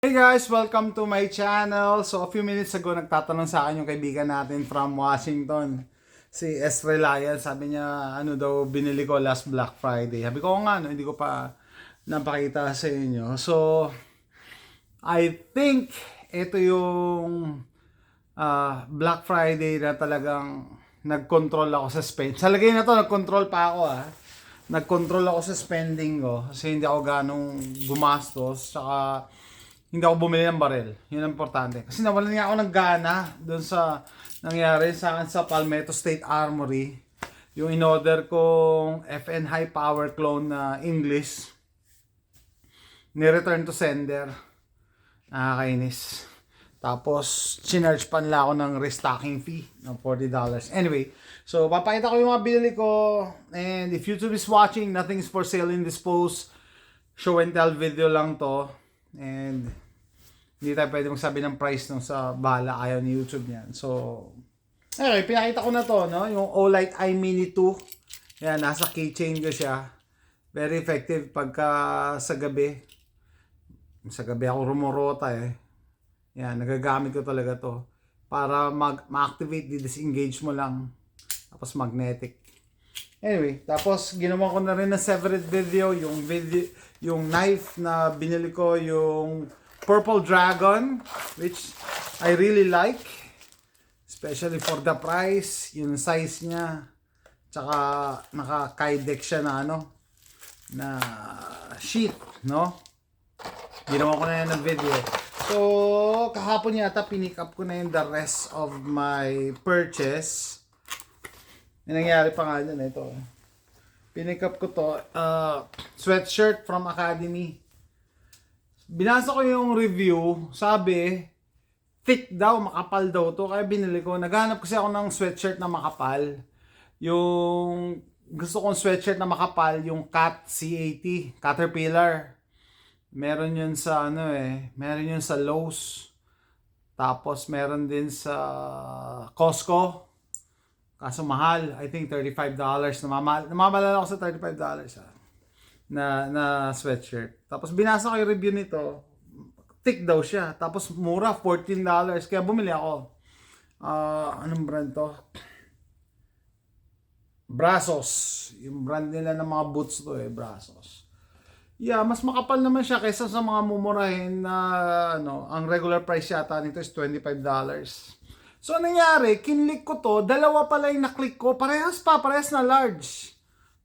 Hey guys! Welcome to my channel. So a few minutes ago nagtatanong sa akin yung kaibigan natin from Washington, si S. Reliance. Sabi niya ano daw binili ko last Black Friday. Sabi ko nga no, hindi ko pa napakita sa inyo. So I think ito yung Black Friday na talagang nag-control ako sa spend. Sa lagay na to nag-control pa ako Nag-control ako sa spending ko kasi hindi ako ganong gumastos. Saka hindi ako bumili ng barel. Yun ang importante. Kasi nawalan nga ako ng gana doon sa nangyari sa akin sa Palmetto State Armory. Yung in-order kong FN High Power Clone na English. Ni-return to sender. Nakakainis. Tapos, chinarge pa nila ako ng restocking fee ng $40. Anyway, so papakita ko yung mga binili ko. And if YouTube is watching, nothing is for sale in this post. Show and tell video lang to. And hindi tayo pwede magsabi ng price nung sa bahala ayaw ni YouTube niyan. So, anyway, pinakita ko na to, no? Yung Olight Eye Mini 2. Yan, nasa keychain ko siya. Very effective pagka sa gabi. Sa gabi ako rumorota Yan, nagagamit ko talaga to. Para ma-activate, disengage mo lang. Tapos magnetic. Anyway, tapos ginawa ko na rin na separate video. Yung knife na binili ko, yung Purple Dragon, which I really like. Especially for the price, yung size niya. Tsaka naka-kydex siya na na sheet, no? Ginawa ko na yan ng video. So, kahapon yata pinick up ko na yung the rest of my purchase. Yung nangyari pa nga dyan, ito. Pinick up ko to, sweatshirt from Academy. Binasa ko yung review, sabi, thick daw, makapal daw to, kaya binili ko. Naghanap kasi ako ng sweatshirt na makapal. Yung gusto kong sweatshirt na makapal, yung Cat C80, Caterpillar. Meron yun sa meron yun sa Lowe's. Tapos meron din sa Costco. Kaso mahal, I think $35. Namamalala ako sa $35 na sweatshirt. Tapos binasa ko yung review nito. Thick daw siya. Tapos mura, $14. Kaya bumili ako. Anong brand to? Brazos. Yung brand nila ng mga boots to Brazos. Yeah, mas makapal naman siya kaysa sa mga mumurahin na ang regular price yata nito is $25. So, nangyari, kinlik ko to, dalawa pala yung naklik ko, parehas na large.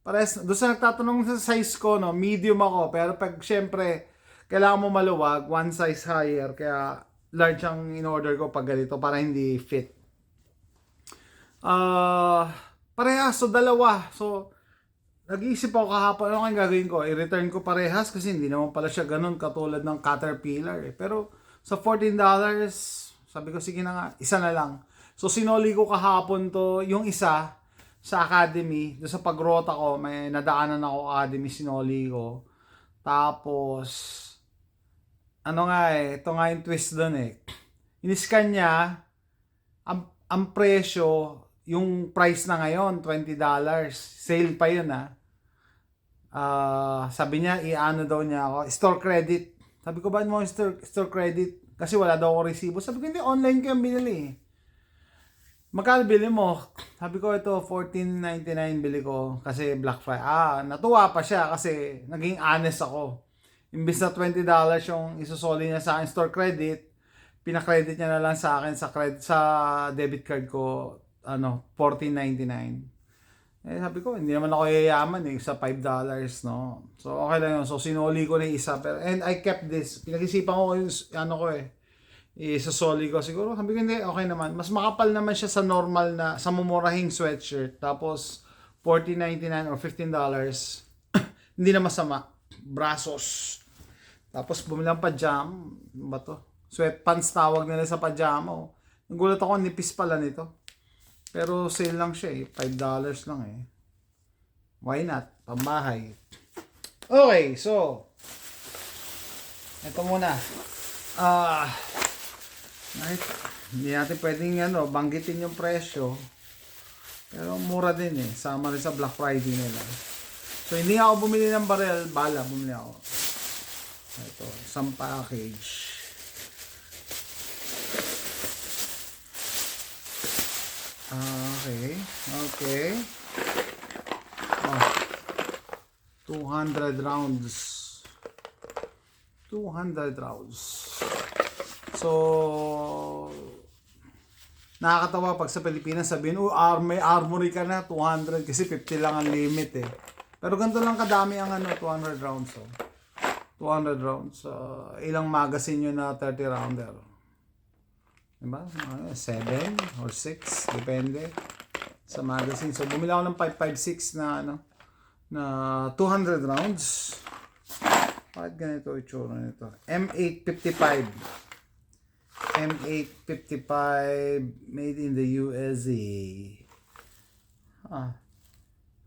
Doon sa nagtatanong sa size ko, medium ako, pero pag syempre, kailangan mo maluwag, one size higher, kaya large ang in-order ko pag ganito, para hindi fit. Parehas, so dalawa. So, nag-iisip ako kahapon, ano kayong gagawin ko? I-return ko parehas kasi hindi naman pala siya ganun katulad ng Caterpillar. Pero sa $14, sabi ko, sige na nga, isa na lang. So, sinoli ko kahapon to, yung isa, sa Academy. Doon sa pagrota ko, may nadaanan ako Academy, sinoli ko. Tapos, ito nga yung twist doon In-scan niya, ang presyo, yung price na ngayon, $20. Sale pa yun sabi niya, daw niya ako, store credit. Sabi ko, ba't mo store credit? Kasi wala daw ako resibo. Sabi ko, hindi, online ko yung binili Magkano bili mo? Sabi ko, ito, $14.99 bili ko kasi Black Friday. Natuwa pa siya kasi naging honest ako. Imbis na $20 yung isusoli niya sa akin store credit, pinakredit niya na lang sa akin sa debit card ko, $14.99. Sabi ko, hindi naman ako yayaman sa $5, no? So, okay lang yun. So, sinoli ko na yung isa. And I kept this. Pinag-isipan ko yung, isasoli ko siguro. Sabi ko, hindi, okay naman. Mas makapal naman siya sa normal na, sa mumurahing sweatshirt. Tapos, $14.99 or $15. Hindi na masama. Brazos. Tapos, bumili ang pajama. Ba to? Sweatpants tawag nila sa pajama. Nagulat ako, nipis pala nito. Pero sale lang siya $5 lang Why not? Pambahay. Okay, so, ito muna. Hindi natin pwedeng banggitin yung presyo. Pero mura din Sama rin sa Black Friday nila. So hindi ako bumili ng barel, bala bumili ako. Ito, isang package. Okay. Okay. Oh, 200 rounds. 200 rounds. So, nakakatawa pag sa Pilipinas sabihin, oh, may armory ka na, 200 kasi 50 lang ang limit eh. Pero ganito lang kadami ang 200 rounds. Oh. 200 rounds. Ilang magazine yun na 30 rounder? Diba? 7 or 6, depende sa magazine. So, bumili ako ng 556 na 200 rounds. Bakit ganito itsura nito? M855. M855 made in the USA.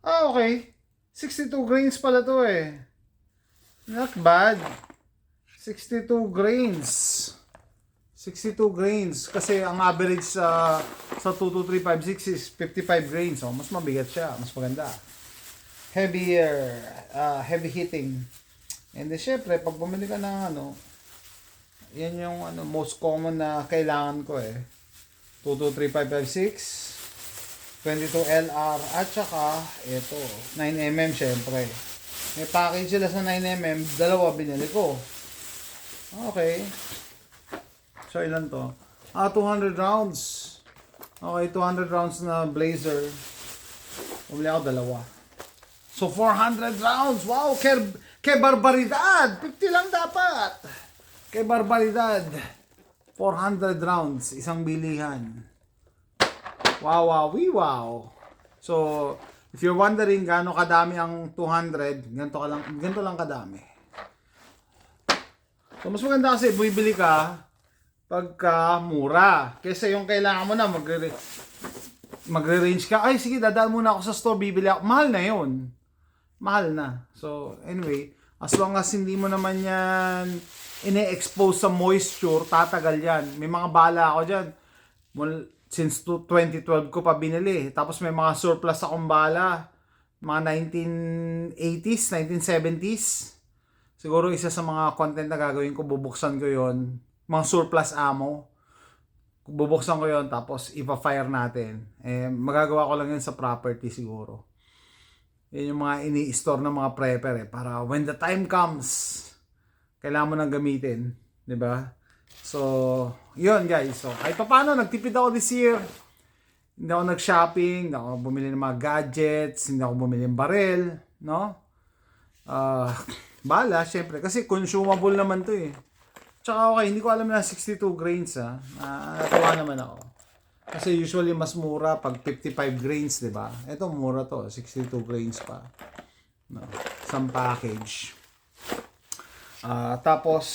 Okay. 62 grains pala to eh. Not bad. 62 grains. 62 grains. Kasi ang average sa 22356 is 55 grains. So, mas mabigat siya. Mas maganda. Heavier. Heavy hitting. And then, syempre, pag bumili ka ng yan yung most common na kailangan ko eh. 223556, 22LR, at saka ito, 9mm syempre. May package sila sa 9mm, dalawa binili ko. Okay. So ilan to? 200 rounds. Okay, 200 rounds na blazer. Bumili ako dalawa. So 400 rounds. Wow, ke barbaridad. 50 lang dapat. Kay barbaridad, 400 rounds, isang bilihan. Wow, wow, wow. So, if you're wondering gaano kadami ang 200, ganito lang kadami. So, mas maganda kasi bumibili ka pagka mura. Kaysa yung kailangan mo na magre-range ka, ay sige, dadaan muna ako sa store, bibili ako. Mahal na yun. Mahal na. So, anyway, as long as hindi mo naman yan ine-expose sa moisture, tatagal yan. May mga bala ako dyan. Since 2012 ko pa binili. Tapos may mga surplus akong bala. Mga 1980s, 1970s. Siguro isa sa mga content na gagawin ko, bubuksan ko yon. Mga surplus ammo. Bubuksan ko yon tapos ipa-fire natin. Magagawa ko lang yun sa property siguro. Yan yung mga ini-store ng mga prepper para when the time comes, kailangan mo nang gamitin, 'di ba? So, 'yun guys. So, kahit paano nagtipid ako this year. Hindi ako nag-shopping, hindi ako bumili ng mga gadgets, hindi ako bumili ng baril, no? Bala, syempre kasi consumable naman 'to eh. Tsaka okay, hindi ko alam na 62 grains natawa naman ako. Kasi usually mas mura pag 55 grains, 'di ba? Ito mura to, 62 grains pa. No, isang package. Tapos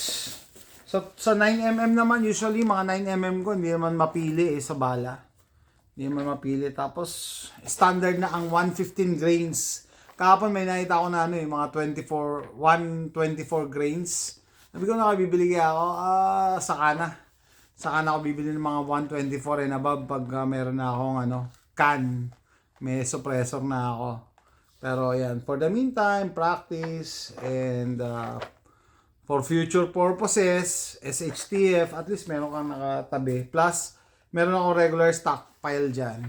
sa 9mm naman, usually mga 9mm ko hindi naman mapili sa bala. Hindi naman mapili. Tapos standard na ang 115 grains. Kahapon may nakita ako na mga 124 grains. Sabi ko nakabibili ako, saka na ako bibili ng mga 124 and above pag meron na akong can. May suppressor na ako. Pero yan, for the meantime, practice and for future purposes, SHTF, at least meron kang nakatabi. Plus, meron akong regular stockpile dyan.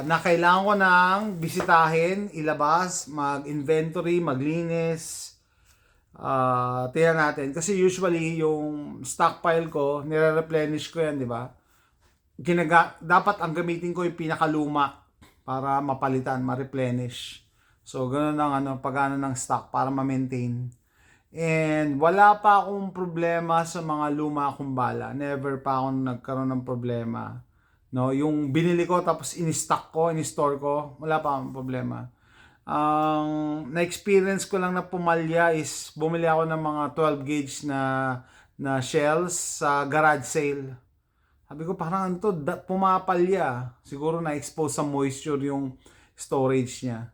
Na kailangan ko nang bisitahin, ilabas, mag-inventory, maglinis. Tingnan natin. Kasi usually, yung stockpile ko, nire-replenish ko yan, di ba? Dapat ang gamitin ko yung pinakaluma para mapalitan, ma-replenish. So, ganun ang pag-ano ng stock para ma-maintain. And wala pa akong problema sa mga luma kong bala. Never pa akong nagkaroon ng problema. No, yung binili ko tapos in-store ko, wala pa akong problema. Ang na-experience ko lang na pumalya is bumili ako ng mga 12 gauge na shells sa garage sale. Sabi ko parang pumapalya. Siguro na-expose sa moisture yung storage niya.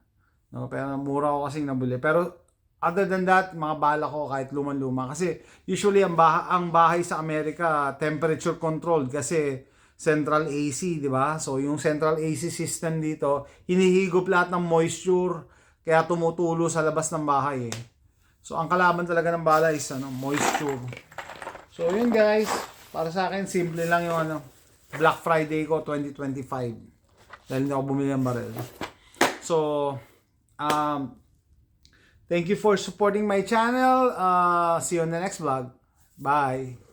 No, pero mura ko kasing nabili. Pero other than that, mga bala ko kahit luman-luma. Kasi usually ang bahay sa Amerika temperature controlled kasi central AC, di ba? So yung central AC system dito, hinihigop lahat ng moisture kaya tumutulo sa labas ng bahay eh. So ang kalaban talaga ng bala is moisture. So yun guys, para sa akin simple lang yung Black Friday ko 2025. Dahil hindi ako bumili ng baril. So, thank you for supporting my channel. See you on the next vlog. Bye!